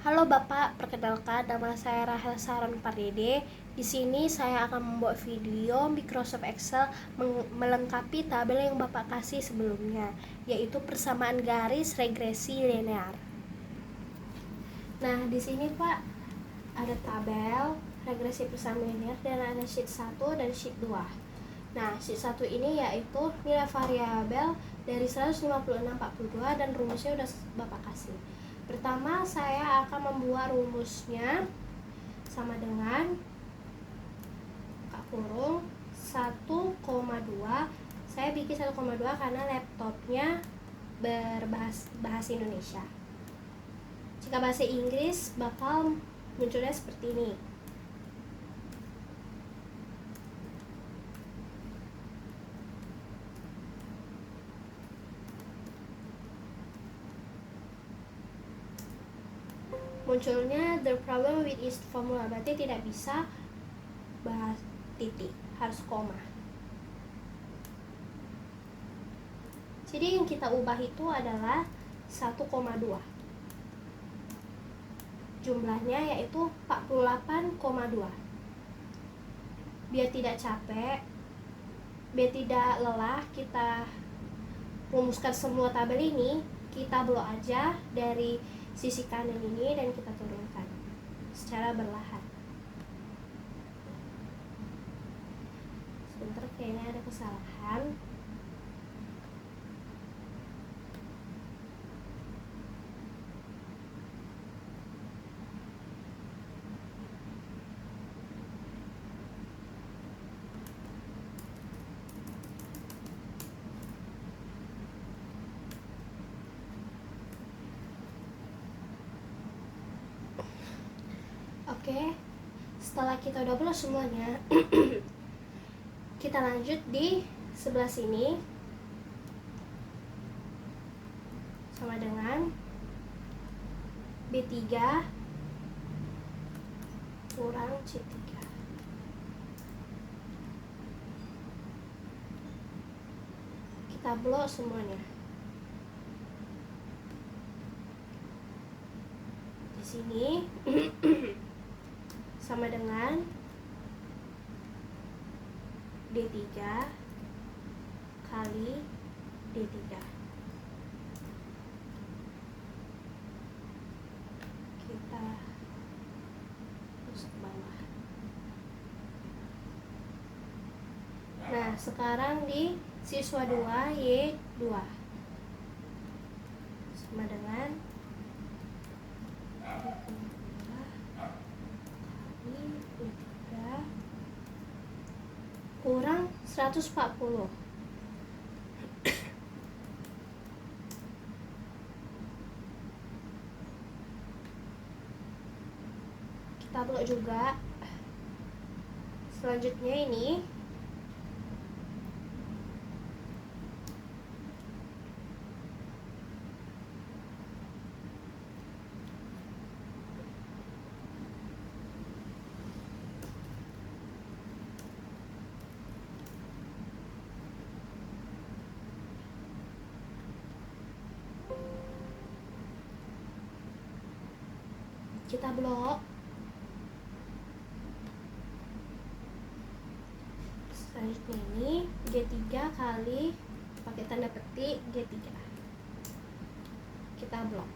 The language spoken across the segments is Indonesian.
Halo Bapak, perkenalkan nama saya Rahel Saron Pardede. Di sini saya akan membuat video Microsoft Excel melengkapi tabel yang Bapak kasih sebelumnya, yaitu persamaan garis regresi linear. Nah, di sini Pak ada tabel regresi persamaan linear dan ada sheet 1 dan sheet 2. Nah, sheet 1 ini yaitu nilai variabel dari 15642 dan rumusnya udah Bapak kasih. Pertama, saya akan membuat rumusnya sama dengan buka kurung 1,2. Saya bikin 1,2 karena laptopnya berbahasa Indonesia. Jika bahasa Inggris bakal munculnya seperti ini. Munculnya the problem with is formula, berarti tidak bisa bahas titik, harus koma. Jadi yang kita ubah itu adalah 1,2. Jumlahnya yaitu 48,2. Biar tidak capek, biar tidak lelah, kita rumuskan semua tabel ini. Kita blok aja dari sisi kanan ini dan kita turunkan secara berlahan. Sebentar, kayaknya ada kesalahan. Oke, setelah kita udah blok semuanya, kita lanjut di sebelah sini sama dengan B3 kurang C3. Kita blok semuanya. Di sini sama dengan D3 kali D3. Kita terus ke bawah. Nah, sekarang di siswa 2 Y2 sama dengan kurang 140. Kita blok juga. Selanjutnya ini kita blok. Selanjutnya ini G3 kali pakai tanda petik G3. Kita blok.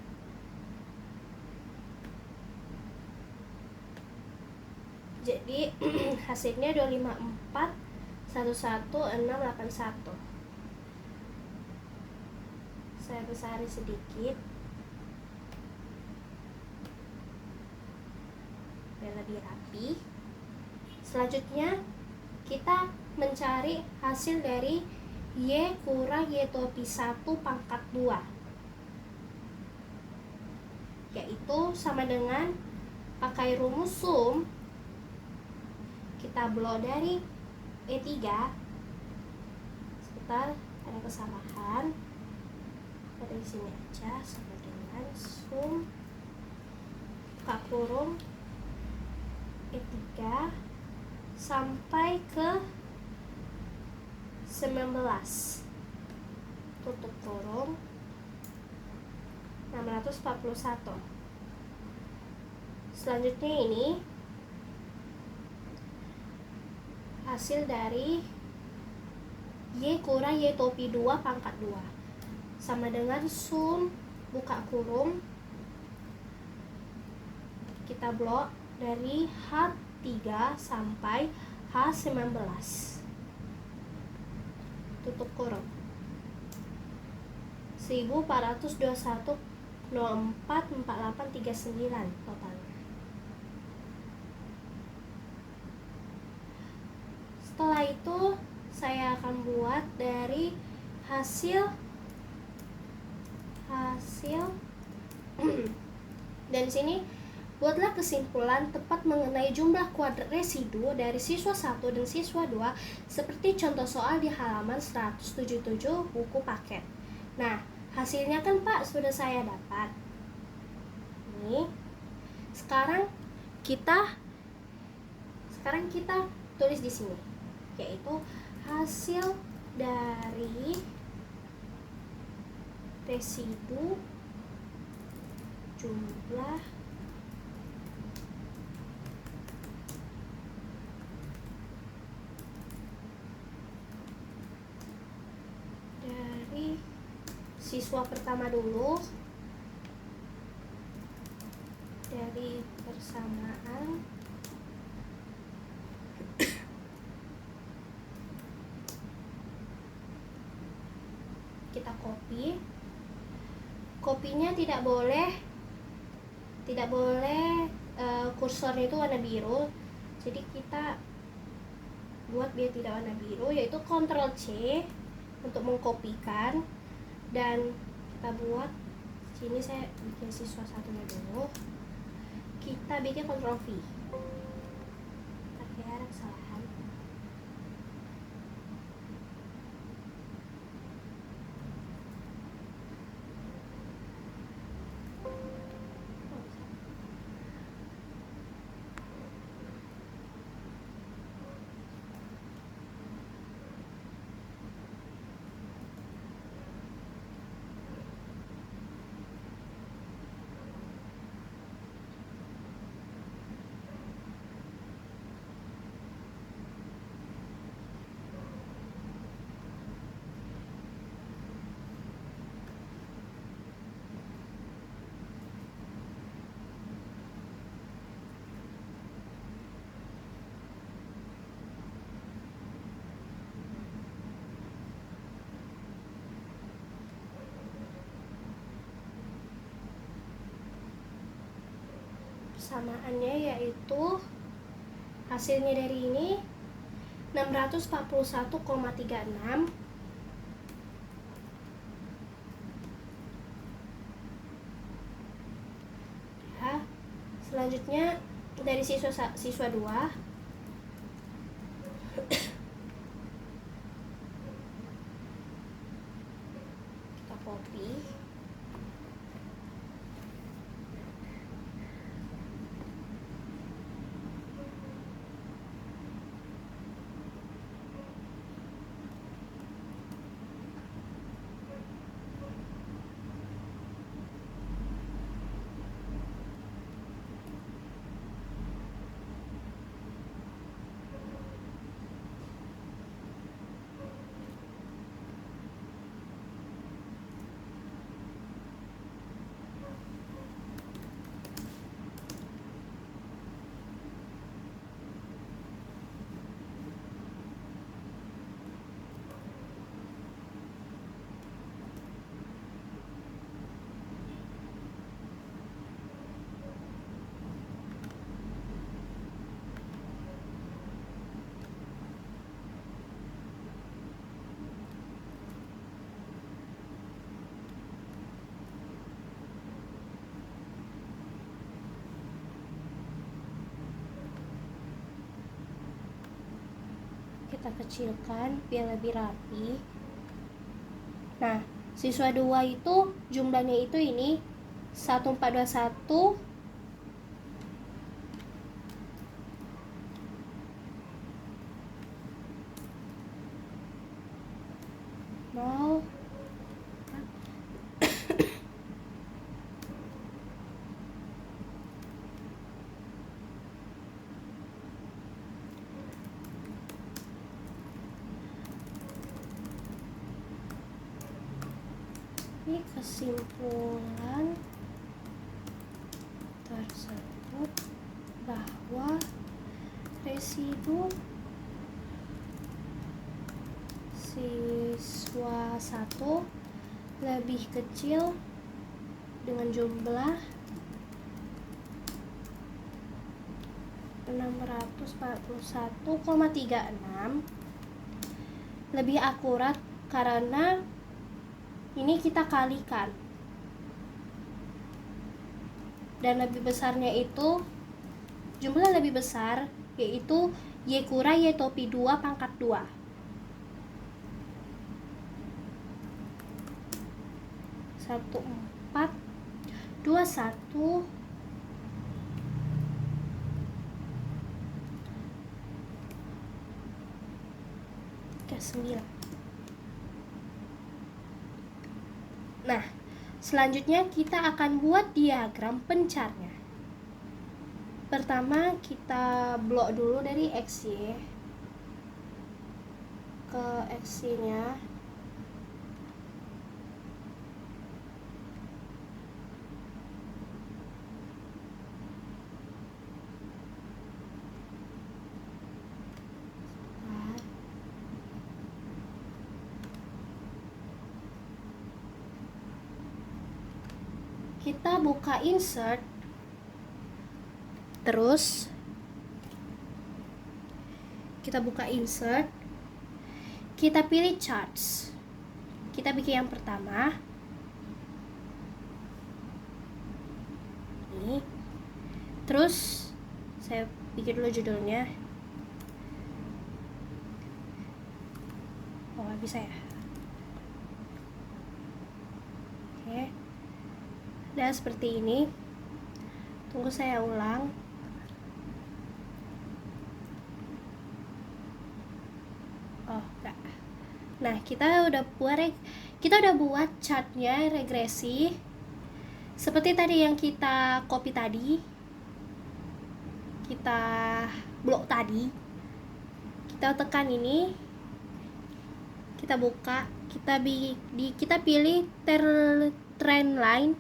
Jadi hasilnya 254 11681. Saya besari sedikit biar lebih rapi. Selanjutnya kita mencari hasil dari Y kurang Y topi 1 pangkat 2, yaitu sama dengan pakai rumus sum. Kita blok dari E3. Sebentar, ada kesalahan. Dari sini aja, sama dengan sum buka kurung E3 sampai ke 19 tutup kurung 641. selanjutnya ini hasil dari Y kurang Y topi 2 pangkat 2 sama dengan sum buka kurung kita blok dari H3 sampai H19 tutup kurung 1421,04,48,39 totalnya. Setelah itu saya akan buat dari hasil dan sini buatlah kesimpulan tepat mengenai jumlah kuadrat residu dari siswa 1 dan siswa 2 seperti contoh soal di halaman 177 buku paket. Nah, hasilnya kan Pak sudah saya dapat. Nih. Sekarang kita tulis di sini yaitu hasil dari residu jumlah dari siswa pertama dulu dari persamaan kita kopinya tidak boleh kursornya itu warna biru, jadi kita buat biar tidak warna biru, yaitu Ctrl C untuk mengkopikan, dan kita buat sini saya bikin siswa satunya dulu, kita bikin Ctrl V, tapi ada kesalahan. Persamaannya yaitu hasilnya dari ini 641,36 ya. Selanjutnya dari siswa 2 kita copy, kita kecilkan biar lebih rapi. Nah, siswa 2 itu jumlahnya itu ini 1421 0 1421,04,48,39 kesimpulan tersebut bahwa residu siswa 1 lebih kecil dengan jumlah 641,36. Lebih akurat karena ini kita kalikan, dan lebih besarnya itu jumlah lebih besar, yaitu Y kurang Y topi 2 pangkat 2. Satu 4 2 1 3 9. Nah, selanjutnya kita akan buat diagram pencarnya. Pertama kita blok dulu dari XY ke XY-nya. Kita buka insert, terus kita buka insert, kita pilih charts, kita bikin yang pertama ini, terus saya bikin dulu judulnya. Oh, bisa ya. Oke. Dan seperti ini. Tunggu saya ulang. Oh, enggak. Nah, kita udah buat chartnya regresi seperti tadi yang kita copy tadi, kita blok tadi. Kita tekan ini, kita buka, kita pilih trend line.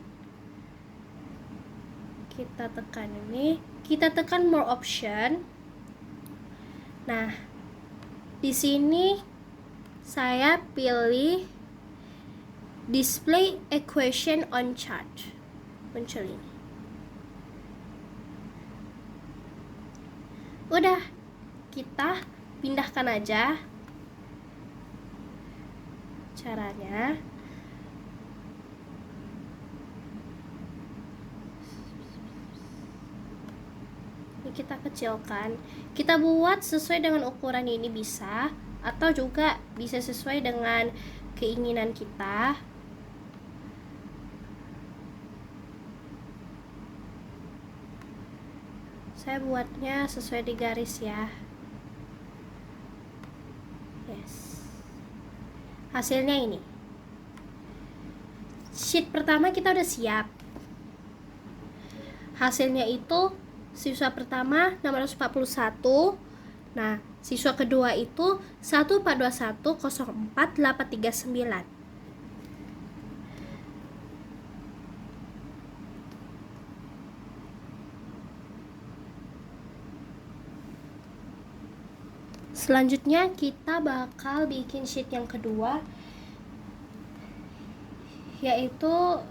Kita tekan ini, kita tekan more option. Nah, di sini saya pilih display equation on chart. Muncul ini. Udah, kita pindahkan aja. Caranya kita kecilkan, kita buat sesuai dengan ukuran ini bisa, atau juga bisa sesuai dengan keinginan kita. Saya buatnya sesuai di garis ya. Yes. Hasilnya ini. Sheet pertama kita udah siap. Hasilnya itu siswa pertama 641. Nah, siswa kedua itu 142104839. Selanjutnya kita bakal bikin sheet yang kedua, yaitu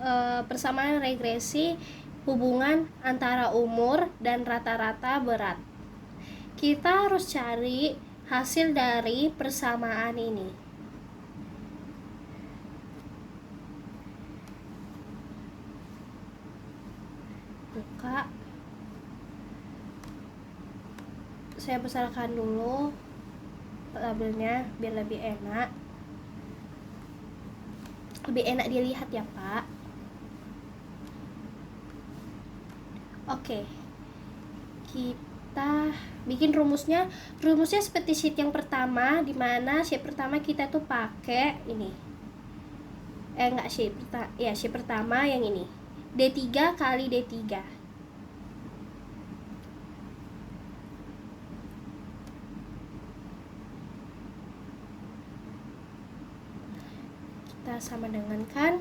persamaan regresi hubungan antara umur dan rata-rata berat. Kita harus cari hasil dari persamaan ini. Buka. Saya besarkan dulu tabelnya biar lebih enak. Lebih enak dilihat ya, Pak. Oke, kita bikin rumusnya. Rumusnya seperti sheet yang pertama, dimana sheet pertama kita tuh pakai ini. Sheet pertama yang ini. D3 kali D3. Kita sama dengan kan.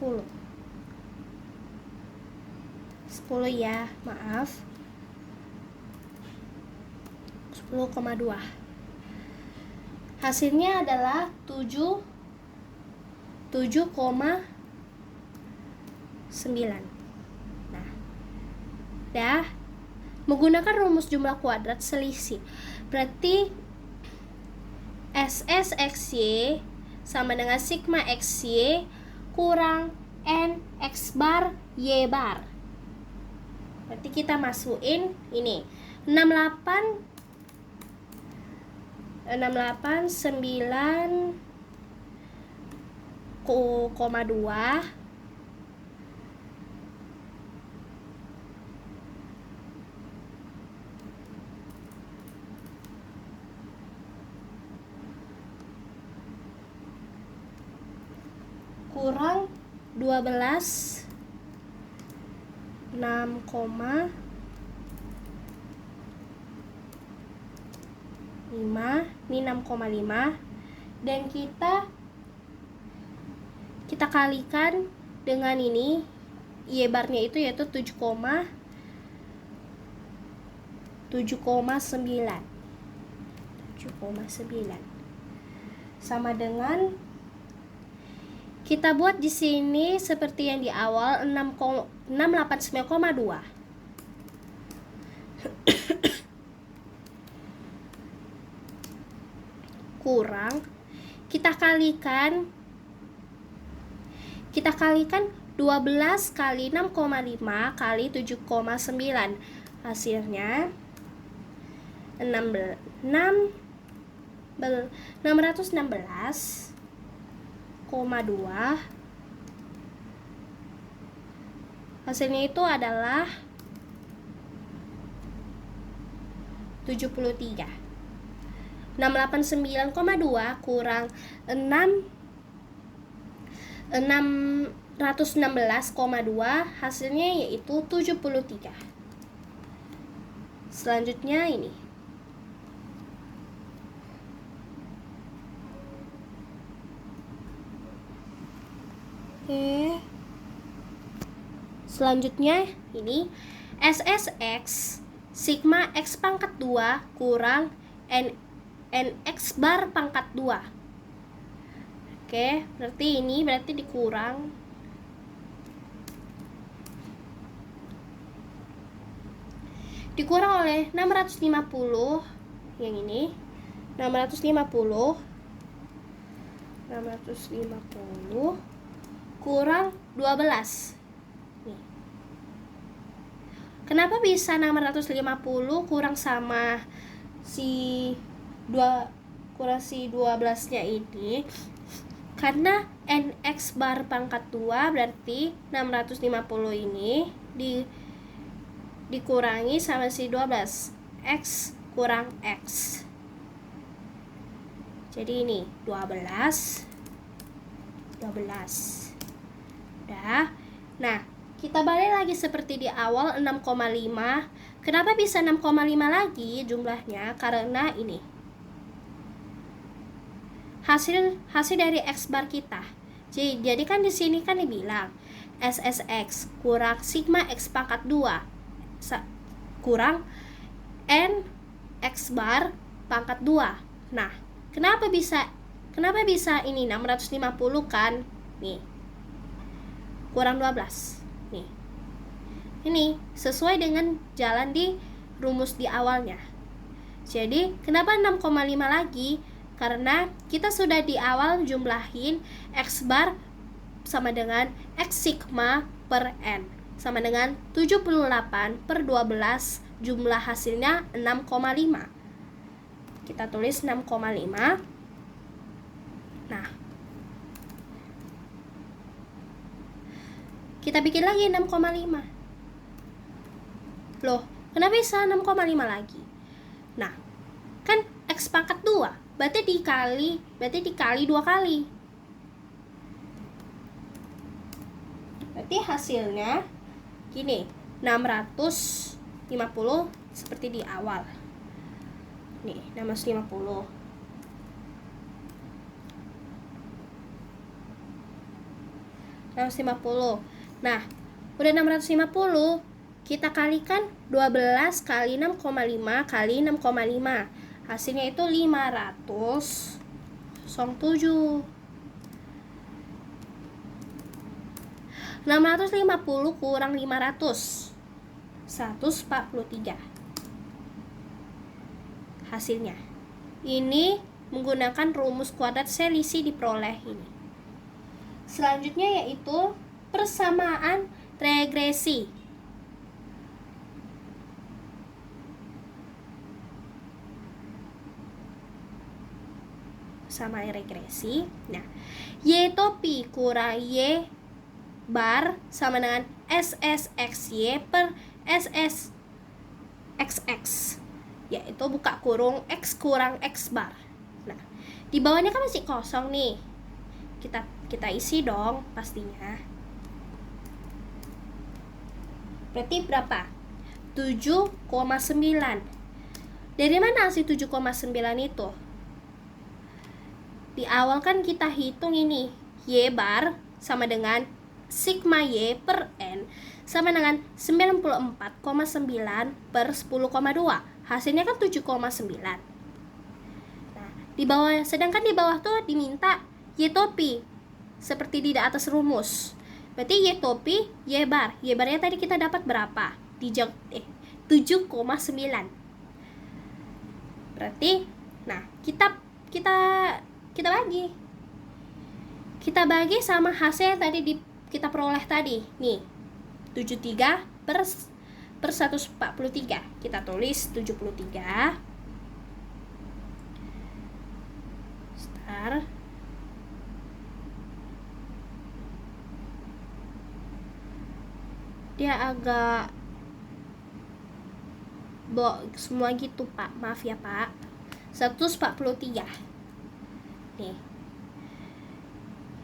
10 ya, maaf. 10,2. Hasilnya adalah 7,9. Nah, dah. Menggunakan rumus jumlah kuadrat selisih. Berarti SS XY sama dengan sigma XY kurang N X bar Y bar. Berarti kita masukin ini 68 9,2 kurang 12 6,5 ini 6,5 dan kita kalikan dengan ini Y barnya itu yaitu 7,9 sama dengan kita buat di sini seperti yang di awal 689,2 kurang kita kalikan 12 kali 6,5 kali 7,9 hasilnya 616,2 hasilnya itu adalah 73. 689,2 kurang 616,2 hasilnya yaitu 73. Selanjutnya ini selanjutnya ini SSX sigma X pangkat 2 kurang NX bar pangkat 2. Oke, berarti dikurang oleh 650 yang ini 650 kurang 12. Nih. Kenapa bisa 650 kurang sama si 12-nya ini? Karena NX bar pangkat 2 berarti 650 ini dikurangi sama si 12 X kurang X. Jadi ini 12 udah. Nah, kita balik lagi seperti di awal 6,5. Kenapa bisa 6,5 lagi jumlahnya? Karena ini hasil dari X bar kita. Jadi kan di sini kan dibilang SSX kurang sigma X pangkat 2 kurang N X bar pangkat 2. Nah, kenapa bisa ini 650 kan? Nih. Kurang 12. Nih. Ini sesuai dengan jalan di rumus di awalnya. Jadi, kenapa 6,5 lagi? Karena kita sudah di awal jumlahin X bar sama dengan X sigma per N sama dengan 78 per 12, jumlah hasilnya 6,5. Kita tulis 6,5. Nah, kita bikin lagi 6,5. Loh, kenapa bisa 6,5 lagi? Nah, kan X pangkat 2, berarti dikali 2 kali. Berarti hasilnya gini, 650 seperti di awal. Nih, 650. 650. Nah, udah 650, kita kalikan 12 kali 6,5 kali 6,5. Hasilnya itu 507. 650 kurang 500, 143 hasilnya. Ini menggunakan rumus kuadrat selisih diperoleh ini. Selanjutnya yaitu persamaan regresi. Sama regresi. Nah, Y topi kurang Y bar sama dengan SSXY per SSXX, yaitu buka kurung X kurang X bar. Nah, di bawahnya kan masih kosong nih. Kita isi dong pastinya. Berarti berapa? 7,9. Dari mana sih 7,9 itu? Di awal kan kita hitung ini, Y bar sama dengan sigma Y per N sama dengan 94,9 per 10,2. Hasilnya kan 7,9. Nah, sedangkan di bawah tuh diminta Y topi seperti di atas rumus. Berarti Y topi, Y bar. Y barnya tadi kita dapat berapa? 7,9. Berarti, nah, kita bagi. Kita bagi sama hasil yang tadi kita peroleh tadi. Nih, 73 per 143. Kita tulis 73. Star. Dia agak semua gitu, Pak. Maaf ya, Pak. 143. Nih.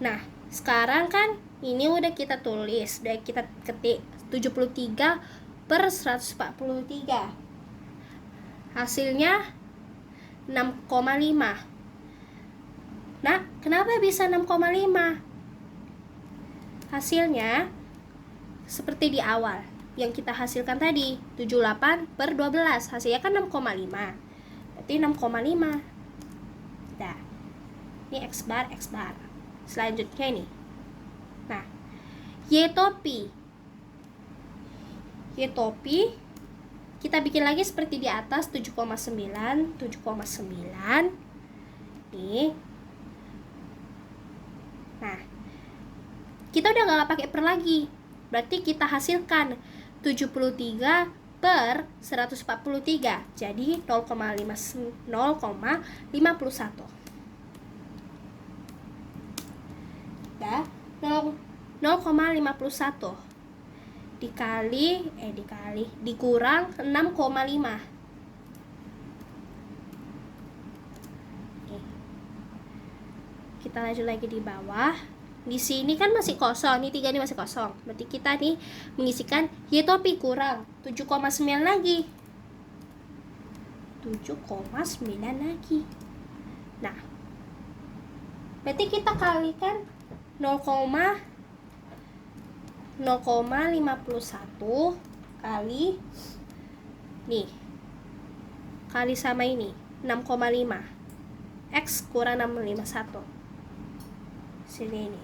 Nah, sekarang kan ini udah kita tulis, udah kita ketik 73 per 143. Hasilnya 6,5. Nah, kenapa bisa 6,5? Hasilnya seperti di awal yang kita hasilkan tadi, 78 per 12. Hasilnya kan 6,5. Berarti 6,5. Nah, ini X bar. Selanjutnya ini. Nah, Y topi kita bikin lagi seperti di atas, 7,9. Nih. Nah, kita udah nggak pakai per lagi. Berarti kita hasilkan 73 per 143. Jadi 0,51. Dah, 0,51 dikurang 6,5. Kita lanjut lagi di bawah. Di sini kan masih kosong, ini 3 ini masih kosong. Berarti kita nih mengisikan Y topi kurang 7,9 lagi. 7,9 lagi. Nah, berarti kita kalikan 0,51 kali nih, kali sama ini 6,5. X kurang 651. Sini ini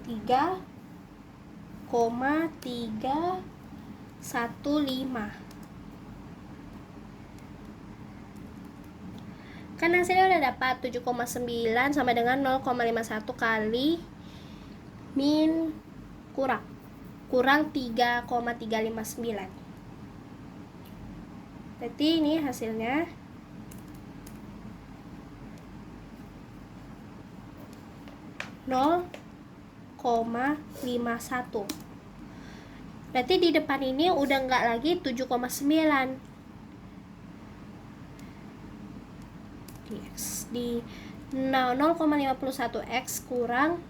3,315. Kan hasilnya udah dapat 7,9 sama dengan 0,51 kali min kurang 3,359. Berarti ini hasilnya 0,51. Berarti di depan ini udah nggak lagi 7,9. Di 0,51 X kurang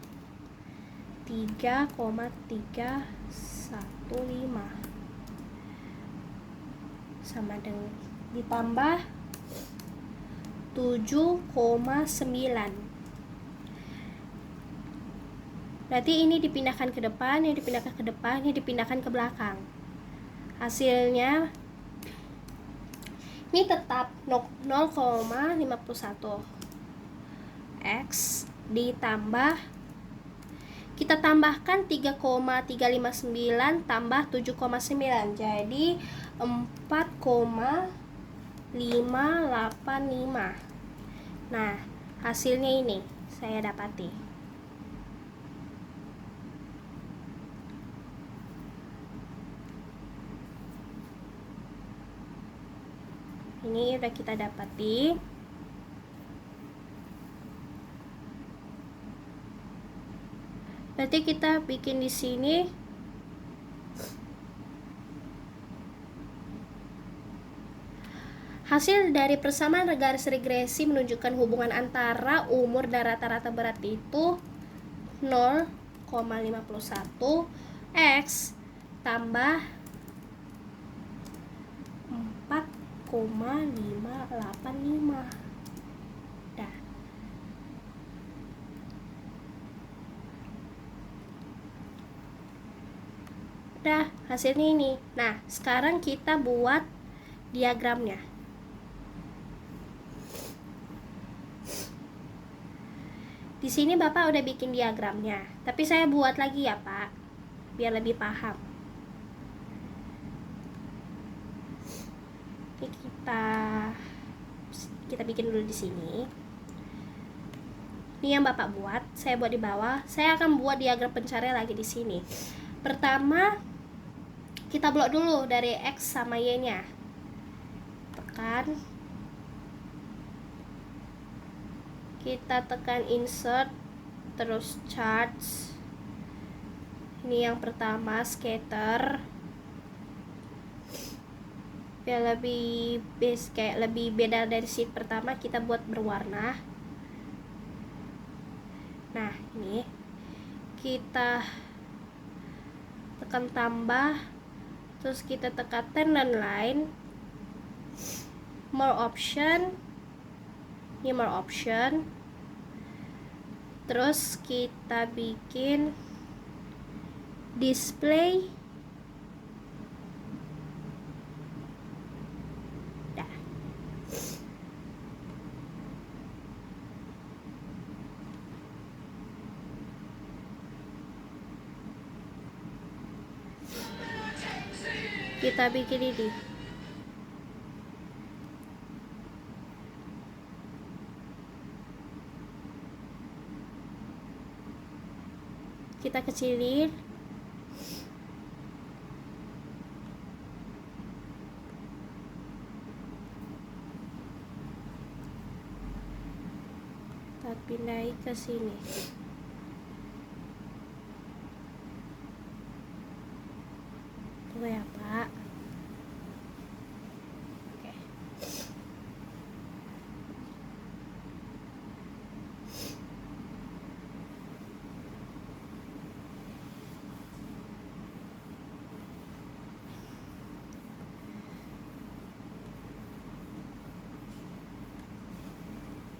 3,315 sama dengan ditambah 7,9. Berarti ini dipindahkan ke depan, ini dipindahkan ke depan, ini dipindahkan ke belakang. Hasilnya ini tetap 0,51 X ditambah, kita tambahkan 3,359 tambah 7,9, jadi 4,585. Nah, hasilnya ini saya dapati. Ini udah kita dapati. Berarti kita bikin di sini hasil dari persamaan garis regresi menunjukkan hubungan antara umur dan rata-rata berat itu 0,51 X tambah 4,585. Dah. Udah, hasilnya ini. Nah, sekarang kita buat diagramnya. Di sini Bapak udah bikin diagramnya, tapi saya buat lagi ya, Pak, biar lebih paham. Ini kita bikin dulu di sini. Ini yang Bapak buat, saya buat di bawah. Saya akan buat diagram pencarian lagi di sini. Pertama, kita blok dulu dari X sama Y-nya. Tekan. Kita tekan insert, terus charts. Ini yang pertama, scatter. Biar lebih lebih beda dari sheet pertama, kita buat berwarna. Nah, ini kita tekan tambah, terus kita tekan turn dan line, more option. Ini more option. Terus kita bikin display. Dah. Kita bikin ini. Kita kecilin. Kita pindahin ke sini. Tunggu ya, Pak. Oke.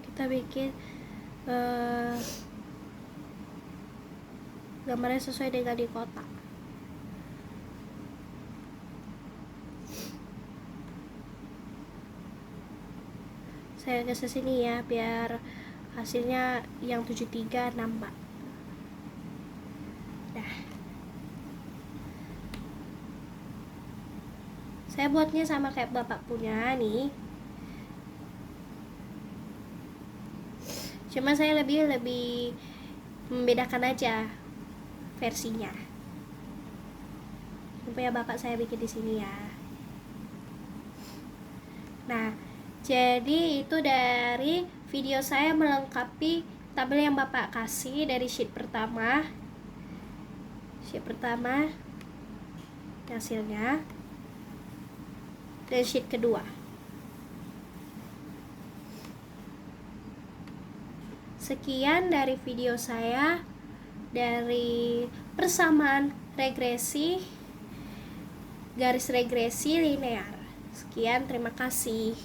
Kita bikin gambarnya sesuai dengan di kotak. Saya geser sini ya, biar hasilnya yang 73 nambah. Dah. Saya buatnya sama kayak Bapak punya nih. Cuma saya lebih membedakan aja versinya. Supaya Bapak saya bikin di sini ya. Nah, jadi itu dari video saya melengkapi tabel yang Bapak kasih dari sheet pertama. Sheet pertama hasilnya. Dan sheet kedua. Sekian dari video saya dari persamaan regresi, garis regresi linear. Sekian, terima kasih.